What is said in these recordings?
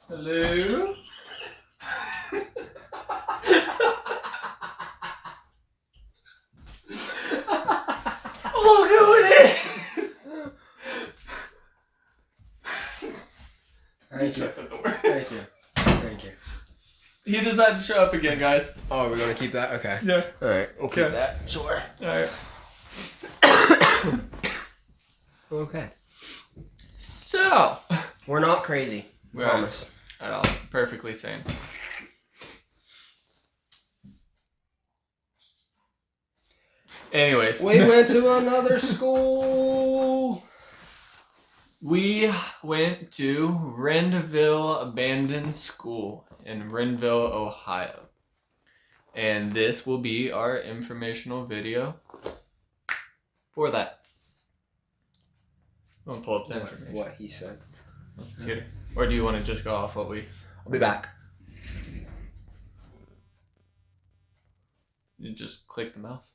Hello? Look who it is! Thank you. Shut the door. Thank you. Thank you. He decided to show up again, guys. Oh, we're gonna keep that? Okay. Yeah. Alright, we'll keep that. Sure. Alright. Okay. So. We're not crazy. We promise. At all. Perfectly sane. Anyways. We went to another school. We went to Rendville Abandoned School in Rendville, Ohio. And this will be our informational video for that. I'm gonna pull up the information. What he said. Here. Or do you want to just go off what we... I'll be back. You just click the mouse.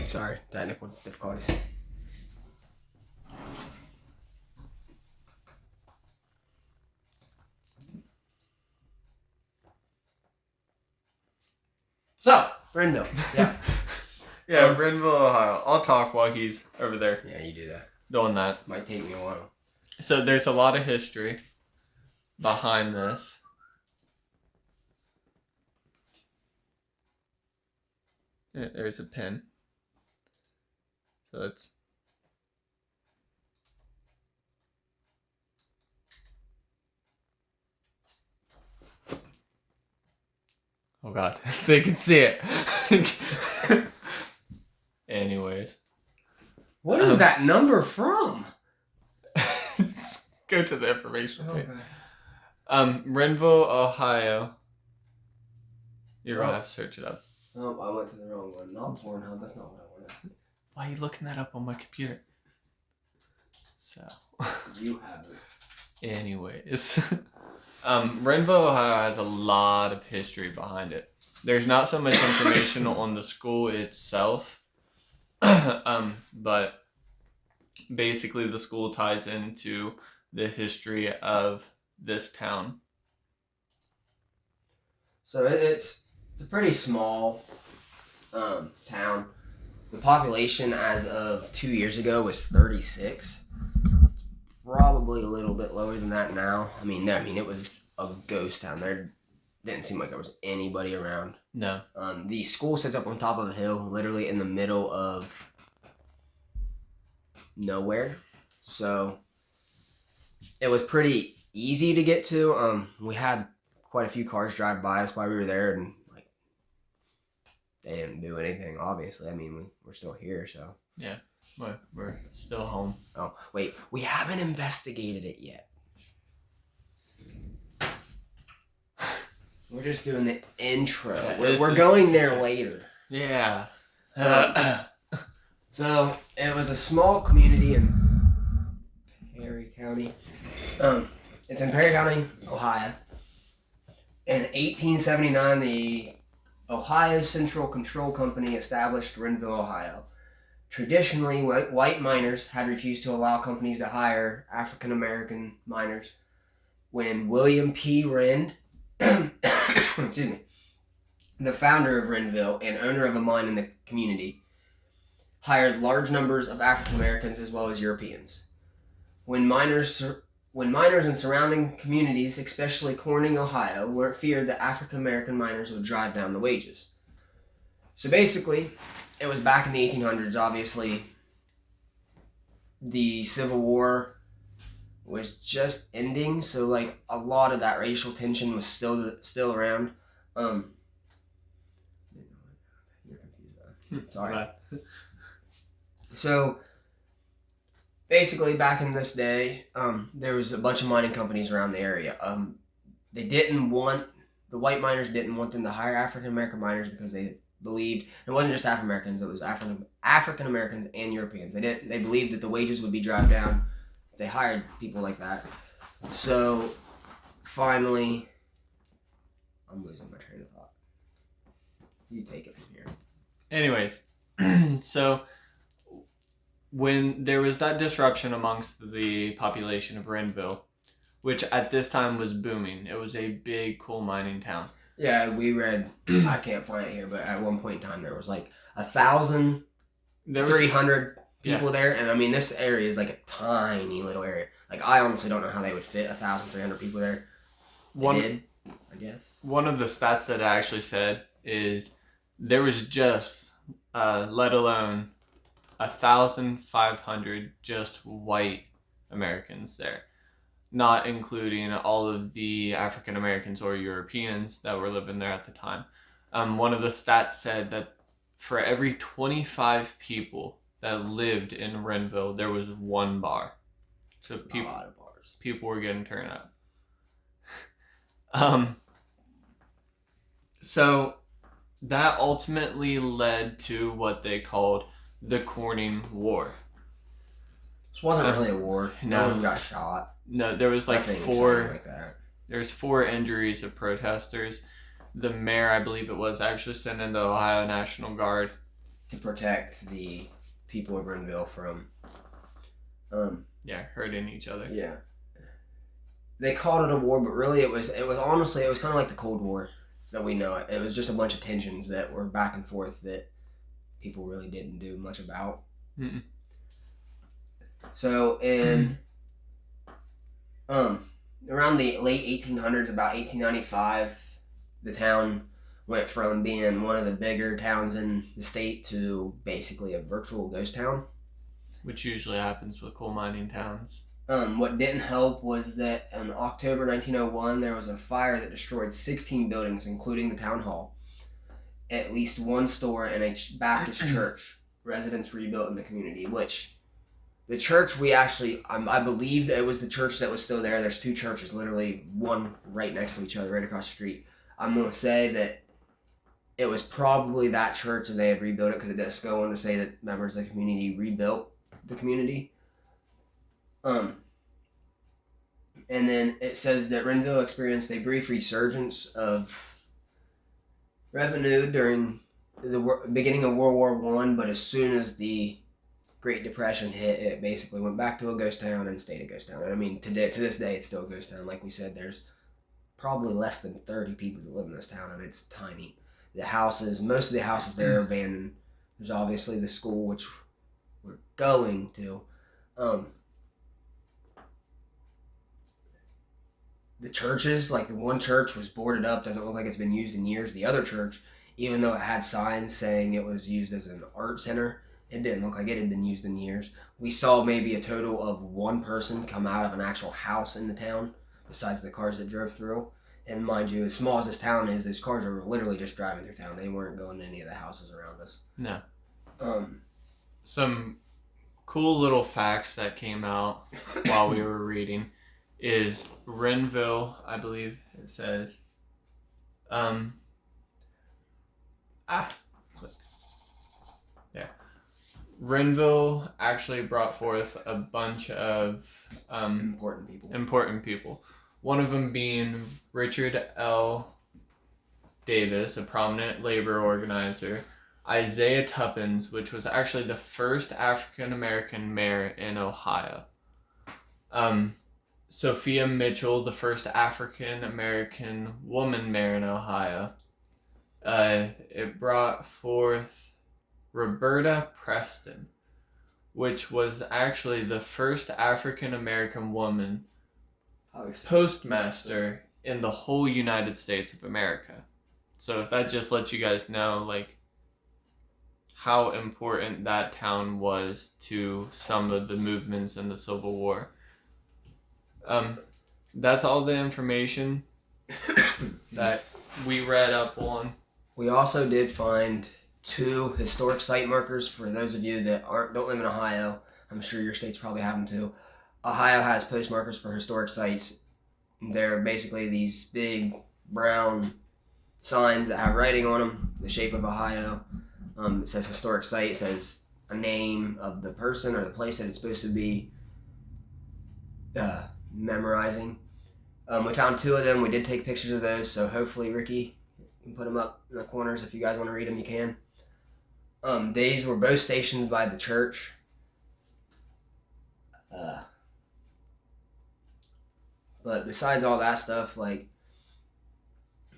Sorry, technical difficulties. So, Rendville. Yeah. Yeah, Rendville, Ohio. I'll talk while he's over there Yeah, you do that. doing that. Might take me a while. So there's a lot of history behind this. There's a pin. So it's... Oh god, they can see it. Anyways. What is that number from? Go to the information page. Okay. Rendville, Ohio. You're gonna have to search it up. Oh, I went to the wrong one. Not Pornhub. That's not what I wanted. Why are you looking that up on my computer? So. You have it. Anyways. Rendville, Ohio has a lot of history behind it. There's not so much information on the school itself. But basically the school ties into the history of this town. So it's a pretty small town. The population as of 2 years ago was 36. It's probably a little bit lower than that now. I mean, it was a ghost town. There didn't seem like there was anybody around. No. The school sits up on top of a hill, literally in the middle of nowhere. So it was pretty easy to get to. We had quite a few cars drive by us while we were there, and like they didn't do anything. Obviously, I mean we're still here, so Yeah, we're still home. Oh wait, we haven't investigated it yet. We're just doing the intro. Yeah, we're going there later. Yeah. So it was a small community in Perry County. It's in Perry County, Ohio. In 1879, the Ohio Central Control Company established Rendville, Ohio. Traditionally, white miners had refused to allow companies to hire African American miners. When William P. Rend, excuse me, the founder of Rendville and owner of a mine in the community, hired large numbers of African Americans as well as Europeans. When miners in surrounding communities, especially Corning, Ohio, weren't feared that African American miners would drive down the wages. So basically, it was back in the 1800s. Obviously, the Civil War was just ending, so like a lot of that racial tension was still around. You're confused. Sorry. Right. So basically, back in this day, there was a bunch of mining companies around the area. The white miners didn't want them to hire African American miners because they believed it wasn't just African Americans; it was African Americans and Europeans. They believed that the wages would be dropped down if they hired people like that. So finally, I'm losing my train of thought. You take it from here. Anyways, so when there was that disruption amongst the population of Rendville, which at this time was booming. It was a big coal mining town. Yeah, we read. I can't find it here, but at one point in time, there was like 1,300 people there, and I mean, this area is like a tiny little area. Like, I honestly don't know how they would fit 1,300 people there. They did, I guess. One of the stats that I actually said is there was just, let alone 1,500 just white Americans there, not including all of the African Americans or Europeans that were living there at the time. One of the stats said that for every 25 people that lived in Rendville, there was one bar. So A lot of bars. people were getting turned up. So that ultimately led to what they called the Corning War. This wasn't really a war. No. No one got shot. No, there was like Nothing four. exciting like that. There's 4 injuries of protesters. The mayor, I believe it was, actually sent in the Ohio National Guard To protect the people of Rendville from. hurting each other. Yeah. They called it a war, but really it was honestly kind of like the Cold War that we know it. It was just a bunch of tensions that were back and forth that people really didn't do much about. Mm-mm. So in around the late 1800s, about 1895, the town went from being one of the bigger towns in the state to basically a virtual ghost town. Which usually happens with coal mining towns. What didn't help was that in October 1901, there was a fire that destroyed 16 buildings, including the town hall, at least one store, and a Baptist church. Residents rebuilt in the community, which the church I believe that it was the church that was still there. There's 2 churches, literally one right next to each other, right across the street. I'm going to say that it was probably that church and they had rebuilt it because it does go on to say that members of the community rebuilt the community. And then it says that Rendville experienced a brief resurgence of revenue during the beginning of World War I, but as soon as the Great Depression hit, it basically went back to a ghost town and stayed a ghost town. And I mean, to this day, it's still a ghost town. Like we said, there's probably less than 30 people that live in this town, and it's tiny. Most of the houses there are abandoned. There's obviously the school, which we're going to. The churches, like the one church was boarded up, doesn't look like it's been used in years. The other church, even though it had signs saying it was used as an art center, it didn't look like it had been used in years. We saw maybe a total of 1 person come out of an actual house in the town, besides the cars that drove through. And mind you, as small as this town is, those cars were literally just driving through town. They weren't going to any of the houses around us. No. Some cool little facts that came out while we were reading is Rendville, I believe it says, Rendville actually brought forth a bunch of important people. One of them being Richard L. Davis, a prominent labor organizer. Isaiah Tuppence, which was actually the first African American mayor in Ohio. Sophia Mitchell, the first African American woman mayor in Ohio. It brought forth Roberta Preston, which was actually the first African American woman postmaster in the whole United States of America. So if that just lets you guys know, like, how important that town was to some of the movements in the Civil War. That's all the information that we read up on. We also did find 2 historic site markers for those of you that don't live in Ohio. I'm sure your states probably have them too. Ohio has post markers for historic sites. They're basically these big brown signs that have writing on them, the shape of Ohio. It says historic site, it says a name of the person or the place that it's supposed to be memorizing. We found 2 of them. We did take pictures of those, so hopefully Ricky can put them up in the corners. If you guys want to read them, you can. These were both stationed by the church. But besides all that stuff, like,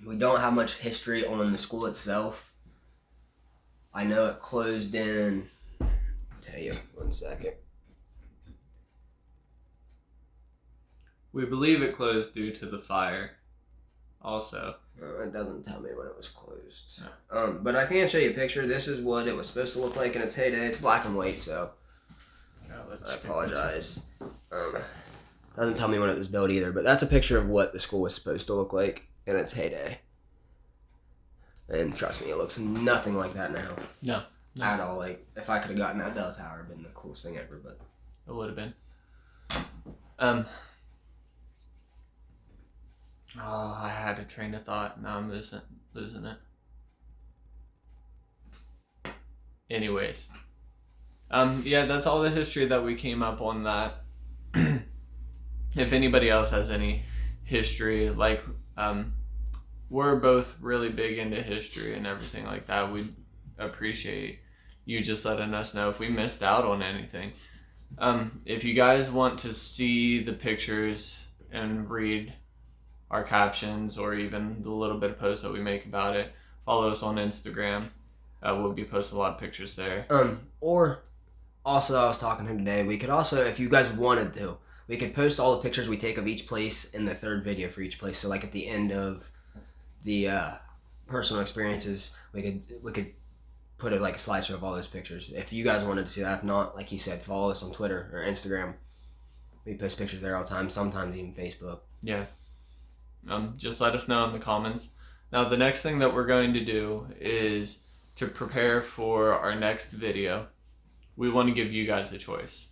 we don't have much history on the school itself. I know it closed in, I'll tell you, 1 second. We believe it closed due to the fire. Also, it doesn't tell me when it was closed. No. But I can show you a picture. This is what it was supposed to look like in its heyday. It's black and white, so I apologize. Doesn't tell me when it was built either, but that's a picture of what the school was supposed to look like in its heyday. And trust me, it looks nothing like that now. No. At all. Like, if I could have gotten that bell tower, it'd been the coolest thing ever, but it would have been. Oh, I had a train of thought. Now I'm losing it. Anyways. Yeah, that's all the history that we came up on that. If anybody else has any history, like, we're both really big into history and everything like that. We'd appreciate you just letting us know if we missed out on anything. If you guys want to see the pictures and read our captions or even the little bit of posts that we make about it, follow us on Instagram. We'll be posting a lot of pictures there. Or also, I was talking to him today, we could also, if you guys wanted to, we could post all the pictures we take of each place in the third video for each place. So like at the end of the personal experiences, we could put it like a slideshow of all those pictures. If you guys wanted to see that, if not, like he said, follow us on Twitter or Instagram. We post pictures there all the time, sometimes even Facebook. Yeah. Just let us know in the comments. Now, the next thing that we're going to do is to prepare for our next video. We want to give you guys a choice.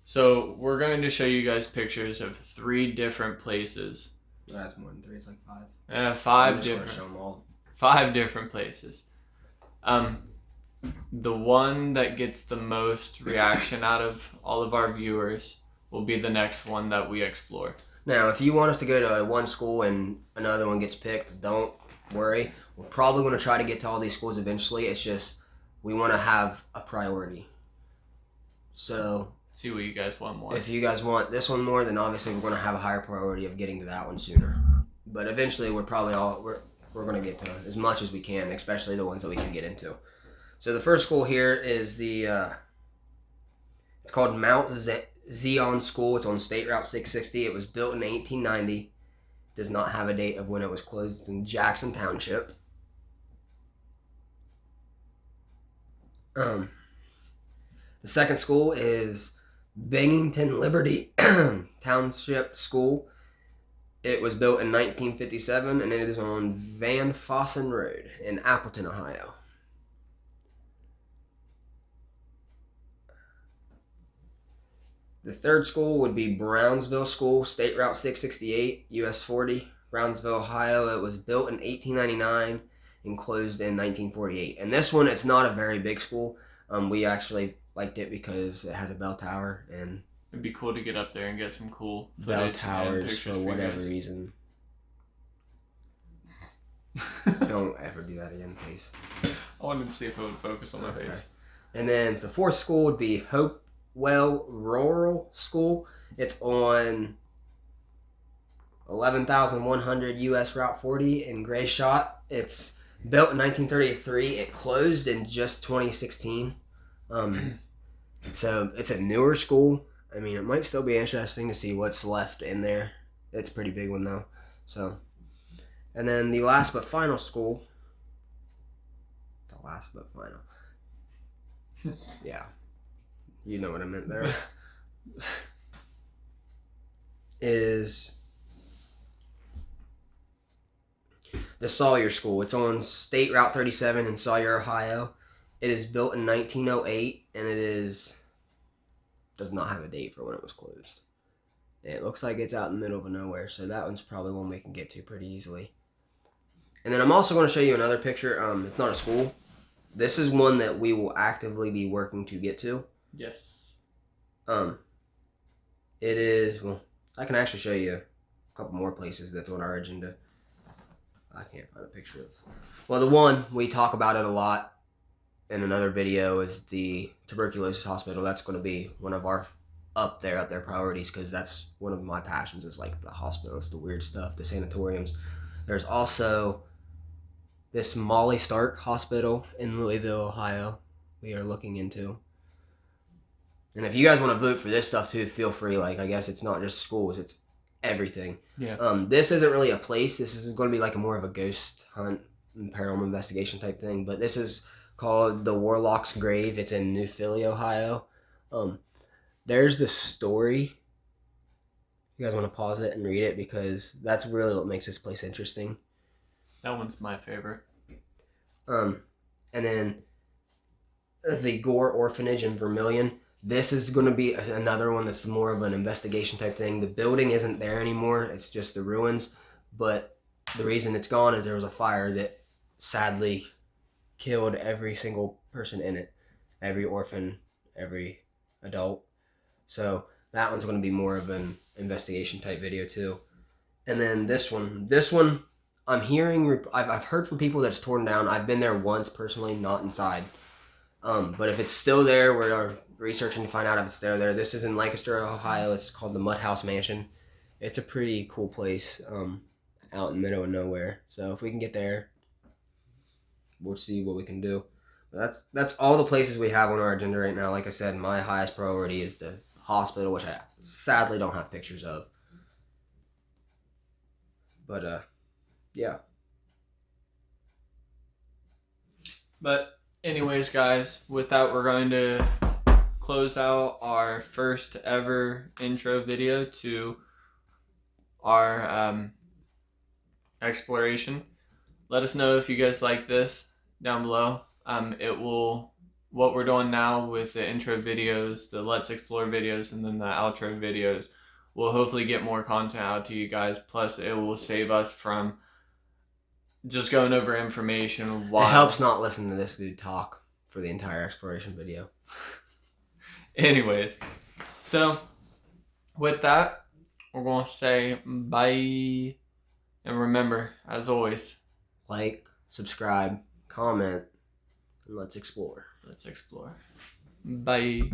So we're going to show you guys pictures of 3 different places. That's more than 3. It's like 5. 5 different places. The one that gets the most reaction out of all of our viewers will be the next one that we explore. Now, if you want us to go to one school and another one gets picked, don't worry. We're probably going to try to get to all these schools eventually. It's just we want to have a priority. So see what you guys want more. If you guys want this one more, then obviously we're going to have a higher priority of getting to that one sooner. But eventually, we're going to get to as much as we can, especially the ones that we can get into. So the first school here is it's called Mount Zion School. It's on State Route 660. It was built in 1890. Does not have a date of when it was closed. It's in Jackson Township. The second school is Binghamton Liberty Township School. It was built in 1957, and it is on Van Fossen Road in Appleton, Ohio. The third school would be Brownsville School, State Route 668, US 40, Brownsville, Ohio. It was built in 1899 and closed in 1948. And this one, it's not a very big school. We actually liked it because it has a bell tower, and it'd be cool to get up there and get some cool bell towers for whatever reason. Don't ever do that again, please. I wanted to see if it would focus on my face. And then the fourth school would be Hopewell Rural School. It's on 11,100 US Route 40 in Gray Shot. It's built in 1933. It closed in just 2016. So it's a newer school. I mean, it might still be interesting to see what's left in there. It's a pretty big one though. So, and then the last but final school. The last but final. Yeah. You know what I meant there. Is the Sawyer School. It's on State Route 37 in Sawyer, Ohio. It is built in 1908, and does not have a date for when it was closed. It looks like it's out in the middle of nowhere, so that one's probably one we can get to pretty easily. And then I'm also going to show you another picture. It's not a school. This is one that we will actively be working to get to. Yes. It is, well, I can actually show you a couple more places that's on our agenda. I can't find a picture of. Well, the one, we talk about it a lot in another video, is the tuberculosis hospital. That's going to be one of our up their priorities, because that's one of my passions, is like the hospitals, the weird stuff, the sanatoriums. There's also this Molly Stark Hospital in Louisville, Ohio, we are looking into. And if you guys want to vote for this stuff too, feel free. Like, I guess it's not just schools, it's everything. Yeah. This isn't really a place. This is going to be like more of a ghost hunt and paranormal investigation type thing. But this is called the Warlock's Grave. It's in New Philly, Ohio. There's the story. You guys want to pause it and read it, because that's really what makes this place interesting. That one's my favorite. And then the Gore Orphanage in Vermilion. This is going to be another one that's more of an investigation type thing. The building isn't there anymore. It's just the ruins. But the reason it's gone is there was a fire that sadly killed every single person in it. Every orphan, every adult. So that one's going to be more of an investigation type video too. And then this one, I'm hearing, I've heard from people that's torn down. I've been there once personally, not inside. But if it's still there, we're researching to find out if it's still there. This is in Lancaster, Ohio. It's called the Mud House Mansion. It's a pretty cool place, out in the middle of nowhere. So if we can get there, we'll see what we can do. But that's all the places we have on our agenda right now. Like I said, my highest priority is the hospital, which I sadly don't have pictures of. But yeah. But anyways, guys, with that, we're going to close out our first ever intro video to our exploration. Let us know if you guys like this down below. What we're doing now with the intro videos, the Let's Explore videos, and then the outro videos, will hopefully get more content out to you guys. Plus, it will save us from just going over information. It helps not listen to this dude talk for the entire exploration video. Anyways, so with that, we're going to say bye. And remember, as always, like, subscribe, comment, and let's explore. Let's explore. Bye.